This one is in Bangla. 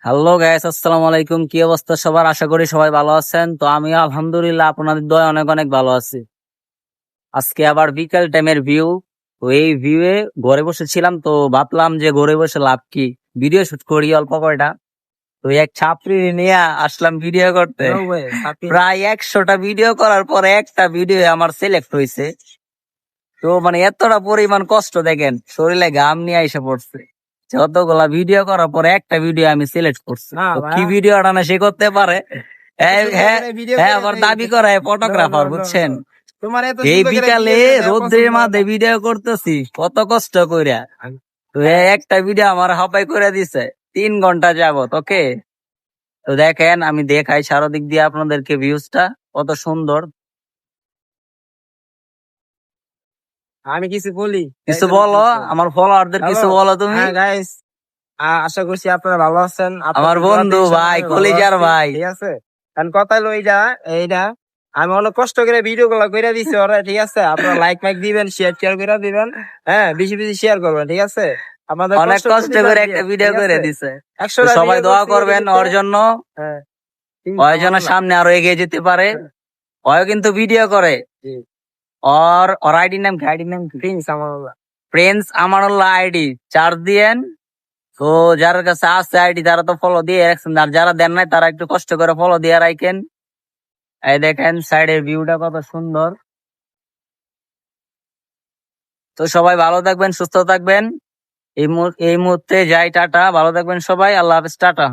হ্যালো গাইস, আসসালামু আলাইকুম। কি অবস্থা সবার? আশা করি সবাই ভালো আছেন। তো আমি আলহামদুলিল্লাহ আপনাদের দয়া অনেক অনেক ভালো আছি। আজকে আবার বিকেল টাইমের ভিউ। তো এই ভিউয়ে ঘরে বসেছিলাম, তো ভাবলাম যে ঘরে বসে লাভ কি, ভিডিও শুট করি অল্প কয়টা। তো এক ছাত্রী নিয়ে আসলাম ভিডিও করতে। প্রায় 100টা ভিডিও করার পরে একটা ভিডিও আমার সিলেক্ট হয়েছে। তো মানে এতটা পরিমাণ কষ্ট, দেখেন শরীরে ঘাম নিয়ে এসে পড়ছে। যতগুলা ভিডিও করার পরে একটা ভিডিও আমি সিলেক্ট করছি। তো কি ভিডিওটা না সে করতে পারে। হ্যাঁ হ্যাঁ হ্যাঁ, আবার দাবি করে ফটোগ্রাফার, বুঝছেন। এই বিকালে রোদ্রের মাঝে ভিডিও করতেছি কত কষ্ট কইরা। তো এই একটা ভিডিও আমার হাবাই করে দিছে 3 ঘন্টা যাবত। ওকে, তো দেখেন আমি দেখাই চারদিক দিয়ে আপনাদেরকে ভিউজটা কত সুন্দর। আমি কিছু বলি, কিছু বলো, আমার ফলোয়ারদের কিছু বলো তুমি। হ্যাঁ গাইস, আশা করছি আপনারা ভালো আছেন। আমার বন্ধু ভাই, কলিজার ভাই। ঠিক আছে, কারণ কথা হলো এইটা আমি অনেক কষ্ট করে ভিডিও গুলো করে দিছি ওরা। ঠিক আছে, আপনারা লাইক মাইক দিবেন, শেয়ার করে দিবেন। হ্যাঁ, বেশি বেশি শেয়ার করবেন। ঠিক আছে, আমাদের অনেক কষ্ট করে একটা ভিডিও করে দিছে। 100 তো সবাই দোয়া করবেন ওর জন্য, হ্যাঁ, ওই যেন সামনে আরো এগিয়ে যেতে পারে। ওও কিন্তু ভিডিও করে। ওর আইডি নাম কি? প্রিন্স আমার প্রিন্স আমানুল্লাহ আইডি চার্জ দিয়েন। তো যার কাছে আছে আইডি তারা তো ফলো দিয়ে রাখছেন, আর যারা দেন নাই তারা একটু কষ্ট করে ফলো দিয়ে রাখেন। এই দেখেন সাইডের ভিউটা কত সুন্দর। তো সবাই ভালো থাকবেন, সুস্থ থাকবেন। এই মুহূর্তে যাই, টাটা, ভালো থাকবেন সবাই, আল্লাহ হাফেজ, টাটা।